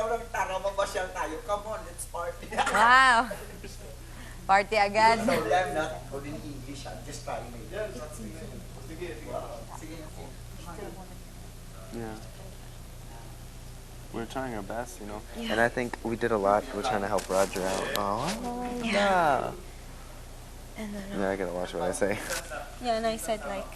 tara, mamasyal tayo. Come on, let's party. Wow. Party agad. Sorry, I'm not good in English. I'm just trying my best. Yeah. We're trying our best, you know. And I think we did a lot. We're trying to help Roger out. Oh, yeah. And then, Yeah, I gotta watch what I say. yeah, and I said like,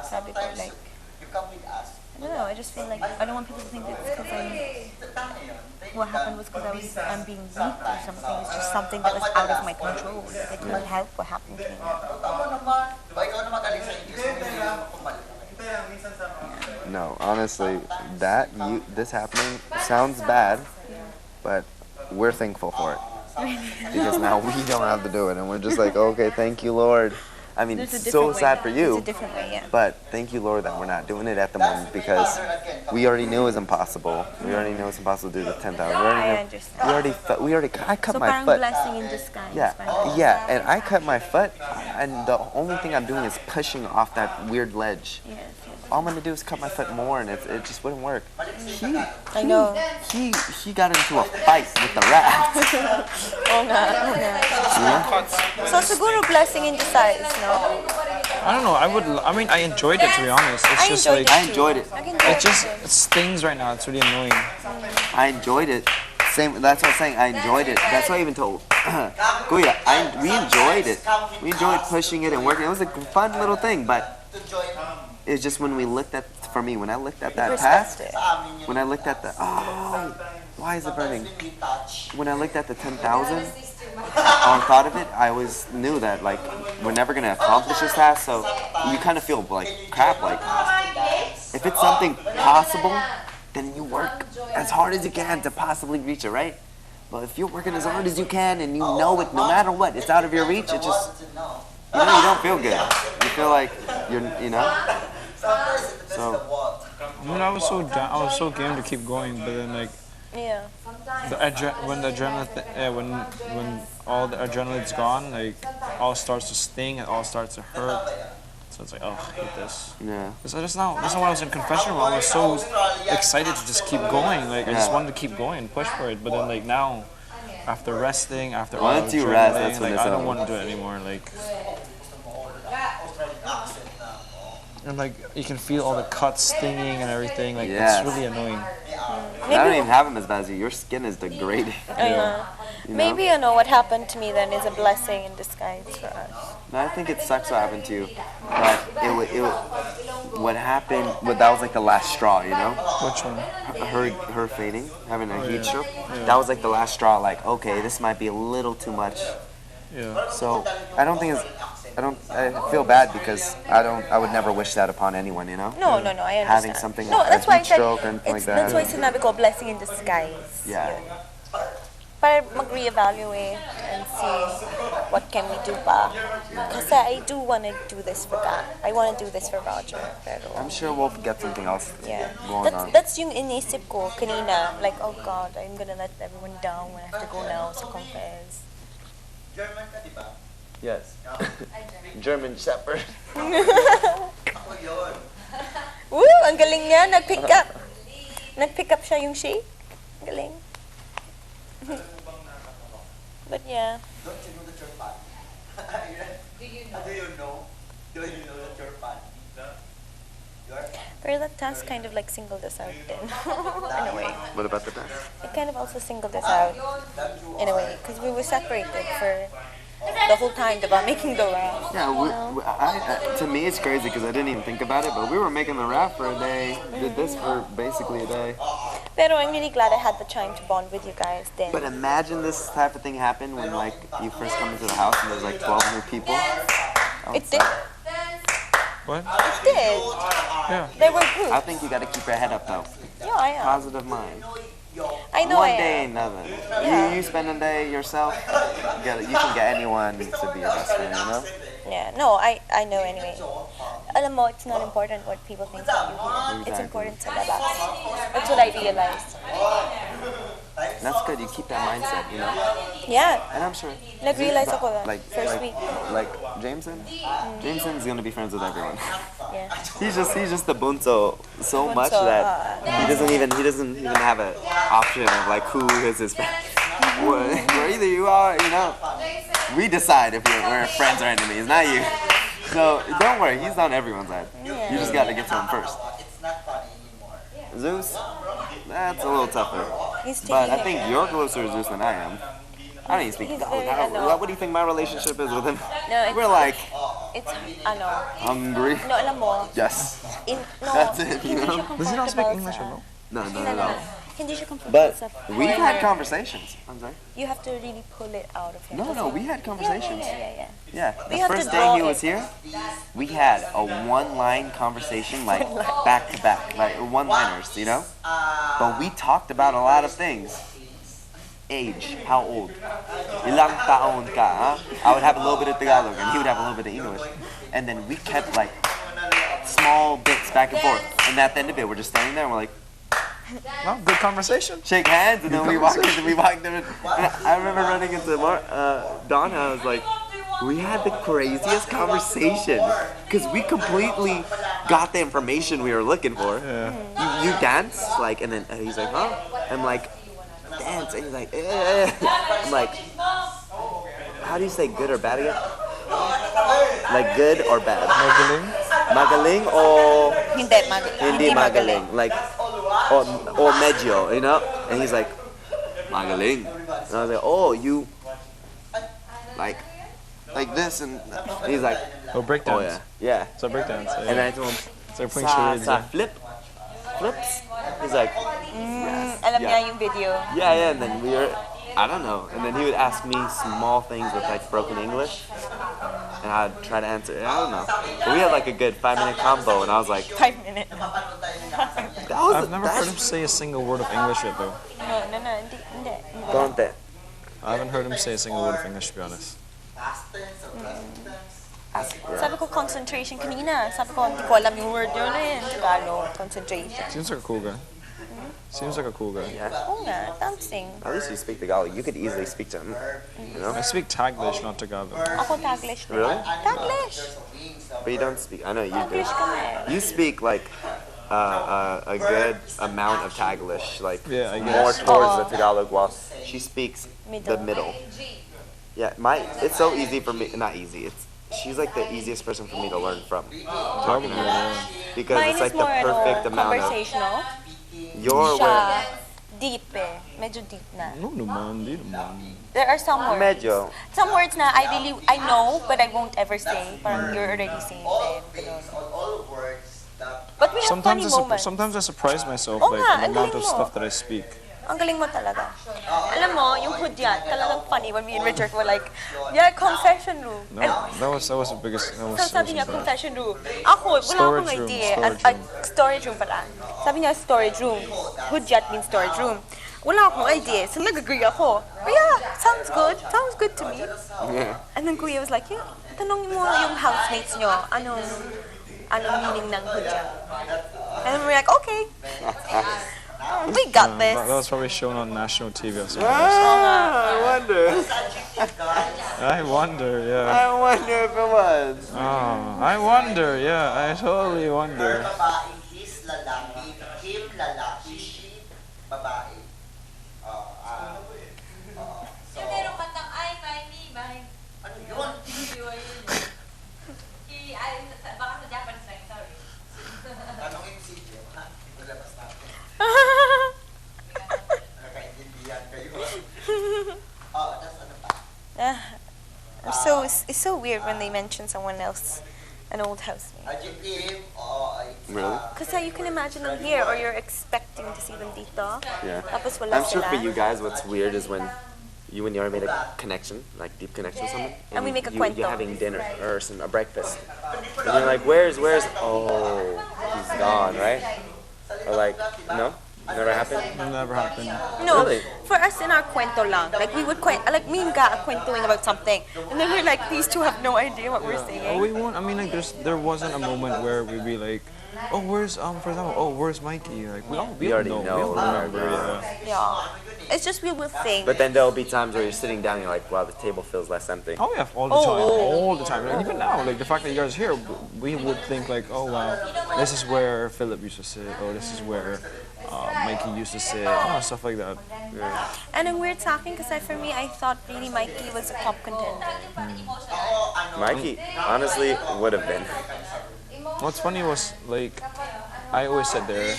sabi ko like, You come with us. I don't know, I just feel like I don't want people to think that it's because what happened was because I'm being weak or something. It's just something that was out of my control. Like, I couldn't help what happened to me. No, honestly, this happening sounds bad, but we're thankful for it. Because now we don't have to do it, and we're just like, okay, thank you, Lord. I mean, it's so sad for you, It's a different way, yeah. but thank you, Lord, that we're not doing it at the moment because we already knew it was impossible. We already knew it was impossible to do the 10,000. I understand. I cut So my parang foot. blessing in disguise. Yeah, parang- yeah, and I cut my foot, and the only thing I'm doing is pushing off that weird ledge. Yes, yes. All I'm gonna do is cut my foot more, and it just wouldn't work. I know. He got into a fight with the rat. Oh nga. So siguro blessing in disguise, no? I don't know. I mean, I enjoyed it, to be honest. It's I just enjoyed like I enjoyed it. it just it stings right now. It's really annoying. I enjoyed it. Same. That's what I'm saying. I enjoyed it. That's what I even told Kuya. We enjoyed it. We enjoyed pushing it and working. It was a fun little thing, but it's just when we looked at, for me, when I looked at that path, when I looked at the, why is it burning? When I looked at the 10,000, on thought of it, I always knew that like we're never gonna accomplish this task. So you kind of feel like crap. Like if it's something possible, then you work as hard as you can to possibly reach it, right? But if you're working as hard as you can and you know it, no matter what, it's out of your reach. It just, you don't feel good. You feel like you know. So I mean, I was so game to keep going, but then like Yeah. when the adrenaline, when all the adrenaline's gone, like all starts to sting, it all starts to hurt. So it's like, oh, I hate this. yeah. So just now when I was in confession room, I was so excited to just keep going. Like I just wanted to keep going, push for it. But then like now, after resting, after all Once the you rest, adrenaline, that's when like it's I don't over. want to do it anymore. Like. And like you can feel all the cuts stinging and everything. Like Yes. it's really annoying. I don't even have them as bad as you. Your skin is degrading. Yeah. You know? Maybe what happened to me then is a blessing in disguise for us. No, I think it sucks what happened to you. But what happened, that was like the last straw, you know? Which one? Her fainting, having a heat stroke. That was like the last straw. Like, okay, this might be a little too much. Yeah. So I don't think I feel bad because I would never wish that upon anyone, you know? No, I understand. Having something no, like that's a why I heat said stroke or anything like that. That's why sinabi ko blessing in disguise. Yeah. Para mag-reevaluate and see what can we do pa. Kasi I do want to do this for God. I want to do this for Roger. Pero, I'm sure we'll get something else yeah. going on. That's yung inisip ko kanina. Like, oh God, I'm gonna let everyone down when I have to go now sa confess. German ka, di ba? Yes. German Shepherd. Ako yun. Woo! Ang galing niya. Nag-pick up. Nag-pick up siya yung she. Galing. But yeah. Don't you know that you're fat? Do you know? Do you know that you're fat? Pero that task kind of like singled us out then. In a way. What about the best? It kind of also singled us out. In a way. Because we were separated for the whole time about making the raft. Yeah, to me it's crazy because I didn't even think about it, but we were making the raft for a day, did this for basically a day. Pero I'm really glad I had the time to bond with you guys then. But imagine this type of thing happened when like you first come into the house and there's like 12 new people. It did. What? It did. Yeah. There were groups. I think you gotta keep your head up though. Yeah, I am. Positive mind. I know One I day am. ain't nothing. Yeah. You spend a day yourself, you can get anyone to be your best friend, you know? Yeah, no, I know anyway. Alam mo, it's not important what people think of you here. It's Exactly. important sa labas. That's what I realized. That's good, you keep that mindset, you know? Yeah, And I'm sure. nag-realize ako that Like, first week. like Jameson? Jameson's gonna be friends with everyone. Yeah. He's just the bunso so much Bunso, that he doesn't even have an option of like who is his friend. Well, either you are, we decide if we're friends or enemies, not you. So don't worry, he's on everyone's side. Yeah. You just got to get to him first. It's not funny anymore. Zeus, that's a little tougher. He's But I taking think it. you're closer to Zeus than I am. I don't even speak He's Tagalog. very, What do you think my relationship is with him? No, it's, We're like it's, hungry. no, alam mo, Yes. no, That's it, you hindi know? siya Does he not speak comfortable English sa- at all? No, No, no, no. Hindi siya comfortable But sa we've had foreigner. conversations. I'm sorry. You have to really pull it out of him. No, we had conversations. Yeah. Yeah, We the have to first day draw he it. was here, we had a one-line conversation, like back to back, like one-liners, But we talked about a lot of things. Age, how old? Ilang taon ka, huh? I would have a little bit of Tagalog, and he would have a little bit of English, and then we kept like small bits back and forth. And at the end of it, we're just standing there, and we're like, No, good conversation. shake hands, and then we walked in. And I remember running into Donna. I was like, we had the craziest conversation because we completely got the information we were looking for. Yeah. You dance like, and then he's like, huh? I'm like, dance, and he's like, eh. I'm like, how do you say good or bad again? Like good or bad? Magaling. Magaling or Hindi magaling? Like, or medyo, And he's like, magaling. And I was like, oh, you, like this, and he's like, Oh, breakdance. oh yeah, yeah. It's a breakdance. Yeah. And I told him, It's like playing sa charades. Yeah. flips. He's like, Alam Yeah. niya yung video. yeah, and then we were, I don't know, and then he would ask me small things with like broken English, and I'd try to answer. I don't know. But we had like a good 5-minute combo, and I was like, 5 minutes. that was I've never heard him say a single word of English yet, though. No, hindi. Konti. I haven't heard him say a single word of English, to be honest. Sabi ko concentration kanina. Sabi ko, hindi ko alam yung word yun Tagalog, concentration. Seems like a cool guy. Seems like a cool guy. Yeah. Oo nga, dancing. At least you speak Tagalog. You could easily speak to him. I speak Taglish, not Tagalog. Ako Taglish. Really? Taglish. But you don't speak. I know you do. Taglish kami. You speak like a good amount of Taglish, like Yeah, I more guess. towards the Tagalog, while she speaks the Middle. middle. Yeah, it's so easy for me. Not easy. She's like the easiest person for me to learn from. Talking to her because Mine it's like is the more perfect amount of conversational. your Siya, way. deep eh. Medyo deep na. No naman, di naman. There are some words. Medyo. Some words na I know, but I won't ever say. Parang you're already saying them. Ganun. All words that But we have funny moments. Sometimes I surprise myself, Oo like nga, the ang amount galing of mo. stuff that I speak. Ang galing mo talaga. Alam mo, yung hudyat, talagang funny when me and Richard were like, yeah, confession room. No, And that was the biggest. so sabi niya, confession room. Ako, wala akong Storage room, idea. storage room. Storage room pala. Sabi niya, storage room. Hudyat means storage room. Wala akong idea. So nag-agree ako. Oh, yeah, sounds good. Sounds good to me. Yeah. And then Kuya was like, yeah, tanongin mo yung housemates nyo, anong meaning ng hudyat. And we're like, okay. We got this. That was probably shown on national TV or something. I wonder. I wonder, yeah. I wonder if it was. Oh, I wonder, yeah. I totally wonder. babae, his lalaki, him lalaki, she babae. So, Yung meron kantang I, my, me, my. ano yun? Baka sa Japanese lang, sorry. Tanongin si Jim, ha? Ilabas natin. Nakaintindihan kayo. Tapos ano pa? It's so weird when they mention someone else, an old housemate. Adjective, Really? Kasi you can imagine them here or you're expecting to see them dito. Yeah. Tapos wala I'm sure sila. for you guys, what's weird is when you and Yara made a connection, like deep connection with someone, And we make a you're cuento. having dinner or a breakfast, and you're like, where's? Oh, he's gone, right? Or like, no, never happened. It never happened. No, Really? for us in our kwento lang. Like we would like me and Ga kwentuing about something. And then we're like, these two have no idea what we're Oh, saying. we won't. I mean, like, there wasn't a moment where we'd be like, oh, where's for example, oh, where's Mikey? Like, we We already know. We all remember. Yeah. Yeah. It's just we will think. But then there'll be times where you're sitting down, you're like, wow, the table feels less empty. Oh yeah, all the time. And even now, like the fact that you guys are here, we would think like, oh wow, this is where Philip used to sit, or this is where Mikey used to sit, stuff like that. Yeah. And then we're talking because for me, I thought really Mikey was a top contender. Mikey, honestly, would have been. What's funny was like, I always said there.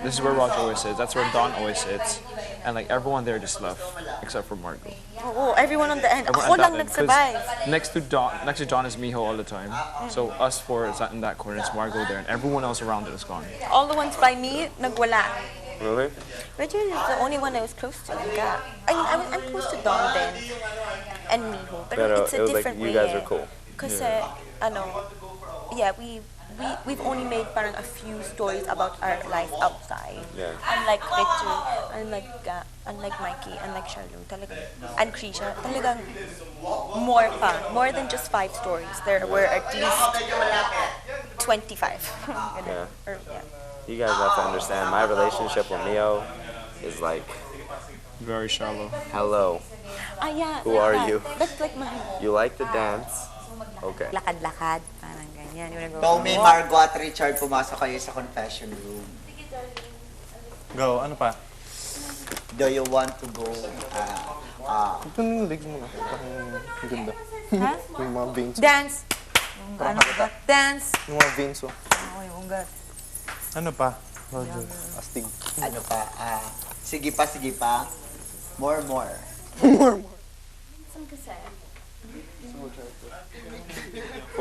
This is where Roger always sits. That's where Don always sits, and like everyone there just left except for Margot. Oh, everyone on the end. Everyone Ako at lang that end, 'cause nag-survive. Next to Don is Miho all the time. So us four is in that corner. It's Margot there, and everyone else around it is gone. All the ones by me, nagwala. Really? Richard is the only one I was close to. I'm close to Don then, and Miho. But Pero it's it a was like different you way. guys are cool. Because, we've only made parang a few stories about our life outside. Yeah. Unlike Richard, unlike Mikey, unlike Charlene, and Krisha, talagang more than just 5 stories. There were at least 25. Yeah. Yeah. You guys have to understand, my relationship with Mio is like, Very shallow. hello, Yeah. Who are you? That's like my you like to dance? Okay. lakad-lakad, parang ganyan. You wanna go Tommy, Margot at Richard, pumasok kayo sa confession room. Go, ano pa? Do you want to go? Ito yung leg mo na. Ang ganda. Ha? Yung mga veins. Dance! Ano ba? Dance! Yung mga veins, oh. Ako yung ugat. Ano pa? Roger. Astig. Ano pa? Sige pa. More. More. Saan kasi?